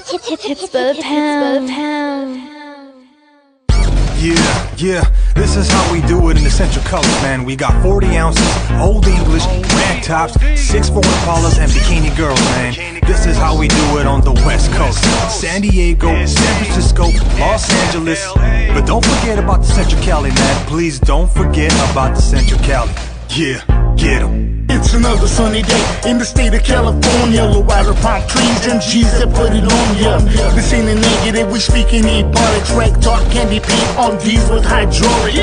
Hits for the pound. Yeah, this is how we do it in the Central Colors, man. We got 40 ounces, Old English, rag tops, 6'4" Impalas, and bikini girls, man. This is how we do it on the West Coast. San Diego, San Francisco, Los Angeles. But don't forget about the Central Cali, man. Please don't forget about the Central Cali. Yeah, get 'em. It's another sunny day in the state of California. Low rider palm trees and G's that put it on ya. This ain't a negative, we speaking ebonics. Rank talk, candy paint on D's with hydraulics.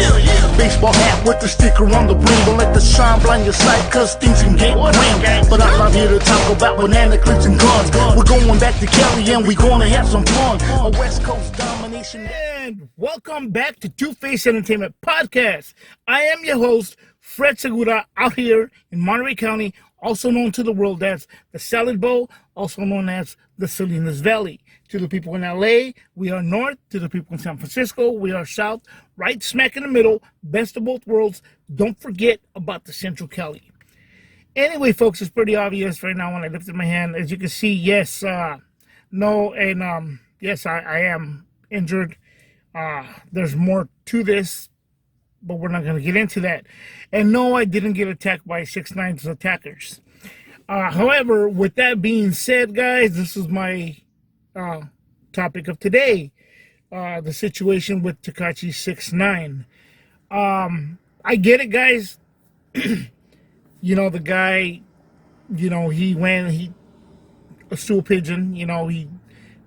Baseball hat with the sticker on the brim. Don't let the sun blind your sight, cause things can get grim. But I'm not here to talk about banana clips and guns. We're going back to Cali and we're gonna have some fun. A West Coast domination. And welcome back to Two-Face Entertainment Podcast. I am your host, Fred Segura, out here in Monterey County, also known to the world as the Salad Bowl, also known as the Salinas Valley. To the people in LA, we are north. To the people in San Francisco, we are south. Right smack in the middle, best of both worlds. Don't forget about the Central Cali. Anyway, folks, it's pretty obvious right now when I lifted my hand. As you can see, yes, yes, I am injured. There's more to this, but we're not going to get into that. And no, I didn't get attacked by 6'9" attackers. However, with that being said, guys, this is my topic of today. The situation with Tekashi 6'9". I get it, guys. You know, the guy, you know, he a stool pigeon, you know, he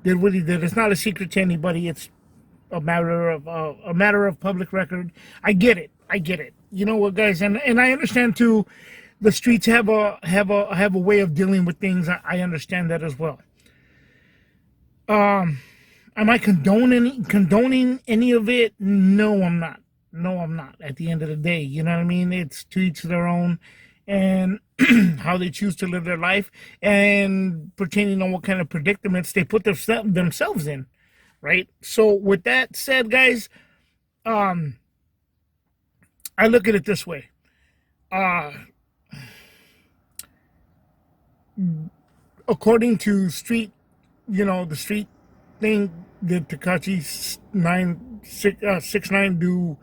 did what he did. It's not a secret to anybody. It's a matter of public record. I get it. You know what, guys, and I understand too. The streets have a way of dealing with things. I understand that as well. Am I condoning any of it? No, I'm not. At the end of the day, you know what I mean. It's to each their own, and how they choose to live their life, and pertaining on what kind of predicaments they put themselves in. Right. So with that said, guys, I look at it this way. According to the street thing, did Tekashi 6'9" do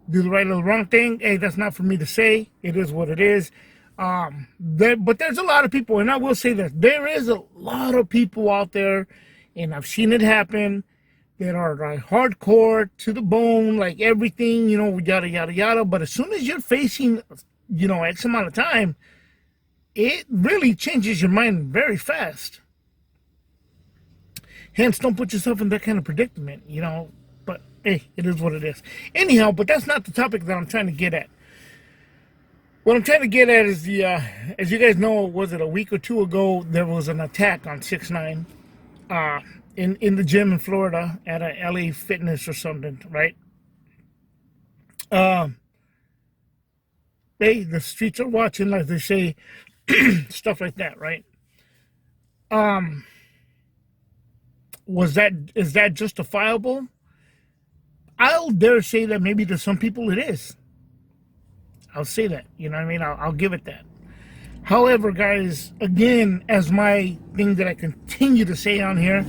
the right or the wrong thing? Hey, that's not for me to say. It is what it is. But there's a lot of people, and I will say this: there is a lot of people out there, and I've seen it happen, that are like hardcore to the bone, like everything, you know, yada, yada, yada. But as soon as you're facing, you know, X amount of time, it really changes your mind very fast. Hence, don't put yourself in that kind of predicament, you know. But, hey, it is what it is. Anyhow, but that's not the topic that I'm trying to get at. What I'm trying to get at is as you guys know, was it a week or two ago, there was an attack on 6'9", in the gym in Florida at a LA Fitness or something, right? The streets are watching, like they say, stuff like that, right? Is that justifiable? I'll dare say that maybe to some people it is. I'll say that, you know what I mean? I'll give it that. However, guys, again, as my thing that I continue to say on here,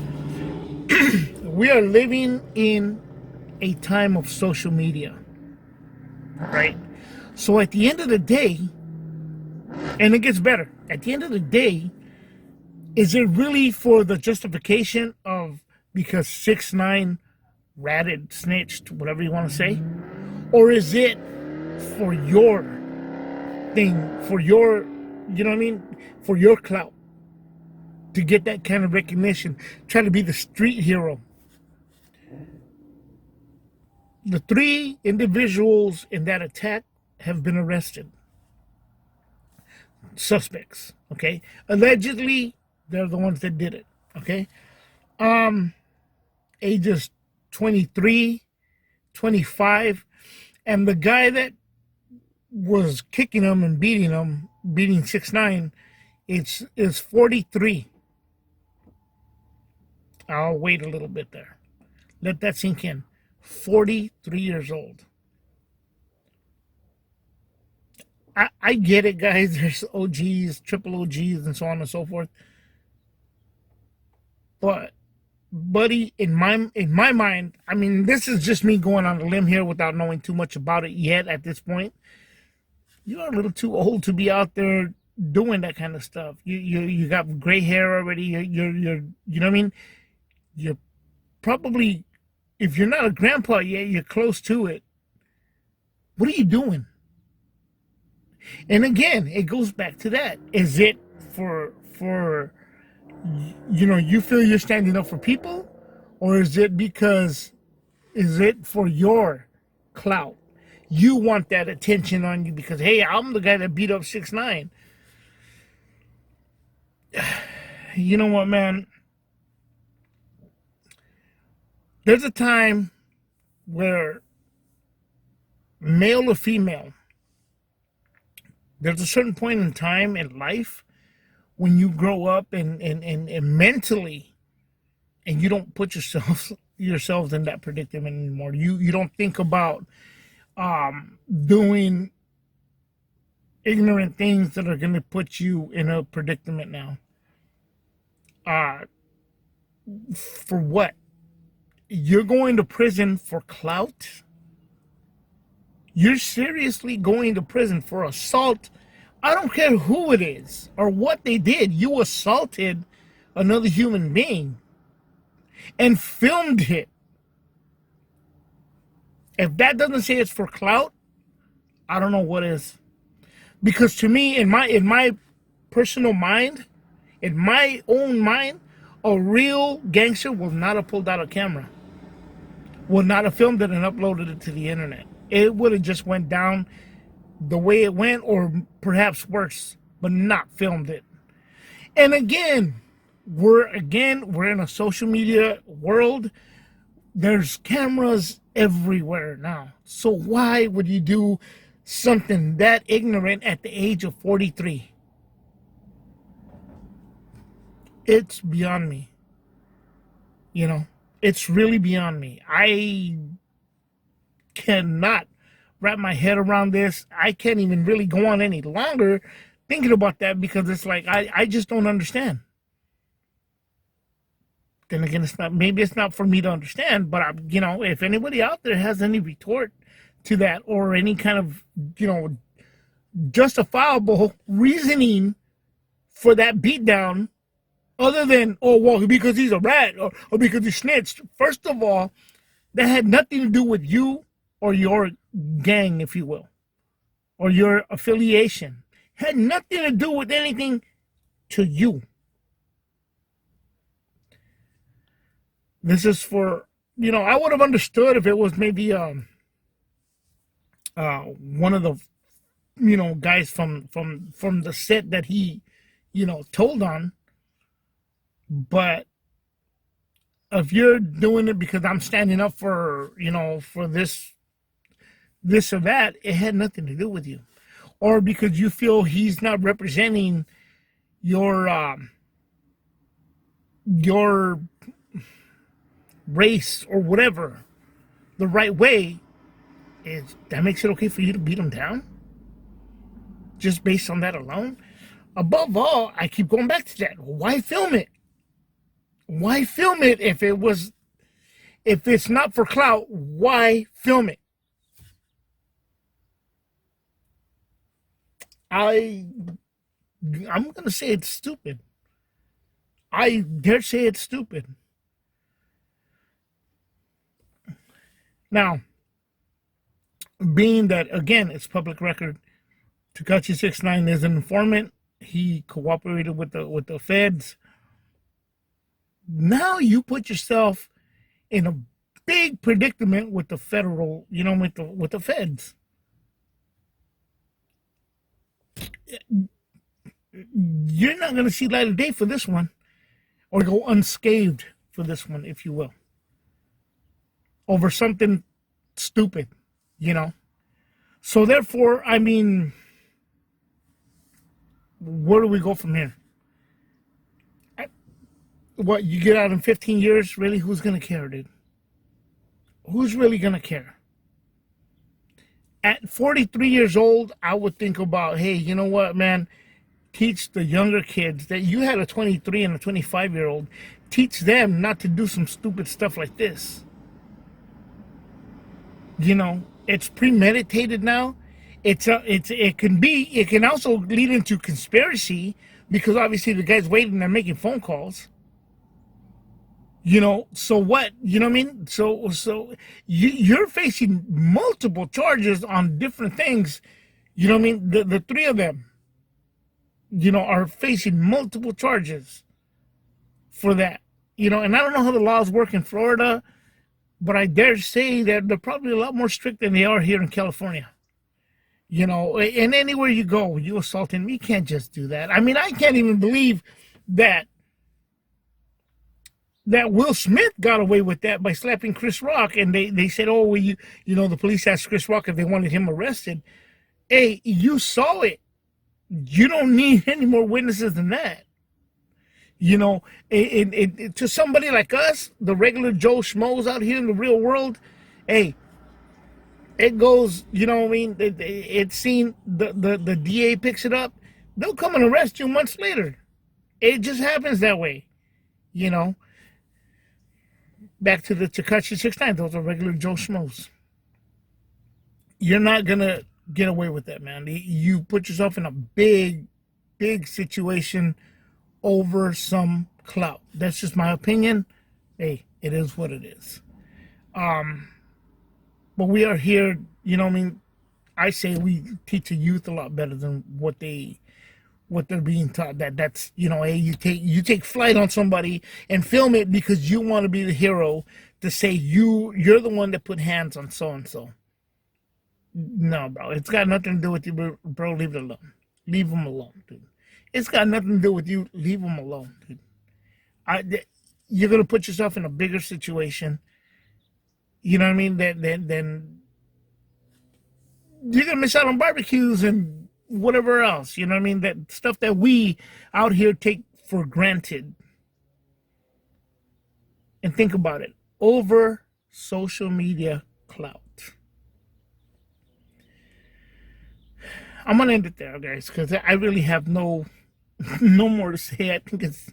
we are living in a time of social media, right? So at the end of the day, and it gets better, at the end of the day, is it really for the justification of because 6'9" ratted, snitched, whatever you want to say? Or is it for your thing, for your, you know what I mean, for your clout? To get that kind of recognition, try to be the street hero. The 3 individuals in that attack have been arrested. Suspects, okay? Allegedly, they're the ones that did it, okay? Ages 23, 25, and the guy that was kicking them and beating 6'9", is 43. I'll wait a little bit there. Let that sink in. 43 years old. I get it, guys. There's OGs, triple OGs, and so on and so forth. But buddy, in my mind, I mean, this is just me going on a limb here without knowing too much about it yet at this point. You're a little too old to be out there doing that kind of stuff. You got gray hair already. You're you know what I mean? You're probably, if you're not a grandpa yet, you're close to it. What are you doing? And again, it goes back to that. Is it for you feel you're standing up for people, or is it for your clout? You want that attention on you because, hey, I'm the guy that beat up 6ix9ine. You know what, man? There's a time where, male or female, there's a certain point in time in life when you grow up and mentally, and you don't put yourselves in that predicament anymore. You don't think about doing ignorant things that are going to put you in a predicament now. For what? You're going to prison for clout? You're seriously going to prison for assault? I don't care who it is or what they did. You assaulted another human being and filmed it. If that doesn't say it's for clout, I don't know what is. Because to me, in my personal mind, in my own mind, a real gangster will not have pulled out a camera, would not have filmed it and uploaded it to the internet. It would have just went down the way it went, or perhaps worse, but not filmed it. And again, we're in a social media world. There's cameras everywhere now. So why would you do something that ignorant at the age of 43? It's beyond me. It's really beyond me. I cannot wrap my head around this. I can't even really go on any longer thinking about that, because it's like I just don't understand. Then again, maybe it's not for me to understand, but if anybody out there has any retort to that, or any kind of justifiable reasoning for that beatdown, other than, oh, well, because he's a rat, or because he snitched. First of all, that had nothing to do with you or your gang, if you will, or your affiliation. Had nothing to do with anything to you. This is for, I would have understood if it was maybe one of the, guys from the set that he, told on. But if you're doing it because I'm standing up for, for this or that, it had nothing to do with you. Or because you feel he's not representing your race or whatever the right way, that makes it okay for you to beat him down? Just based on that alone? Above all, I keep going back to that. Why film it? Why film it if it's not for clout? Why film it? I'm gonna say it's stupid. I dare say it's stupid. Now, being that, again, it's public record, Tekashi 6ix9ine is an informant. He cooperated with the feds. Now you put yourself in a big predicament with the federal, with the feds. You're not going to see light of day for this one, or go unscathed for this one, if you will, over something stupid, So therefore, I mean, where do we go from here? What, you get out in 15 years? Really? Who's going to care, dude? Who's really going to care? At 43 years old, I would think about, hey, you know what, man? teach the younger kids that you had a 23 and a 25-year-old. Teach them not to do some stupid stuff like this. You know, it's premeditated now. It can also lead into conspiracy because obviously the guy's waiting and making phone calls. You know, so what? You know what I mean? You're facing multiple charges on different things. You know what I mean? The three of them, you know, are facing multiple charges for that. You know, and I don't know how the laws work in Florida, but I dare say that they're probably a lot more strict than they are here in California. You know, and anywhere you go, you assaulting, you can't just do that. I mean, I can't even believe that Will Smith got away with that by slapping Chris Rock, and they said, oh, well, you know, the police asked Chris Rock if they wanted him arrested. Hey, you saw it. You don't need any more witnesses than that. You know, to somebody like us, the regular Joe Schmoes out here in the real world, hey, it goes, you know what I mean? It's seen, the DA picks it up. They'll come and arrest you months later. It just happens that way, you know. Back to the Tekashi 6ix9ine, those are regular Joe Schmoes. You're not going to get away with that, man. You put yourself in a big, big situation over some clout. That's just my opinion. Hey, it is what it is. But we are here, you know what I mean? I say we teach the youth a lot better than what they're being taught. That's, you know, hey, you take flight on somebody and film it because you want to be the hero to say you're the one that put hands on so and so. No, bro, it's got nothing to do with you, bro. Leave it alone. Leave them alone, dude. It's got nothing to do with you. Leave them alone, dude. You're gonna put yourself in a bigger situation. You know what I mean? Then you're gonna miss out on barbecues and whatever else. You know what I mean? That stuff that we out here take for granted. And think about it. Over social media clout. I'm gonna end it there, guys, because I really have no more to say. I think it's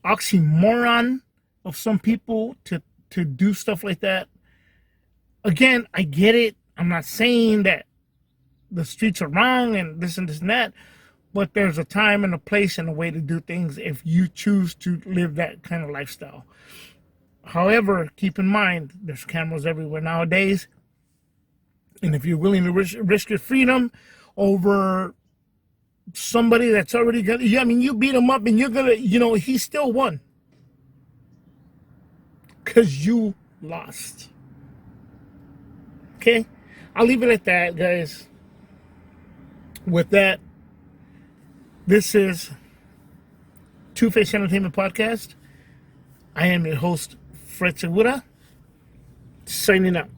oxymoron of some people to do stuff like that. Again, I get it. I'm not saying that the streets are wrong and this and that, but there's a time and a place and a way to do things if you choose to live that kind of lifestyle. However, keep in mind, there's cameras everywhere nowadays, and if you're willing to risk your freedom over somebody that's already got, I mean, you beat him up and you're gonna, you know, he still won because you lost. Okay, I'll leave it at that, guys. With that, this is Two-Face Entertainment Podcast. I am your host, Fred Segura, signing out.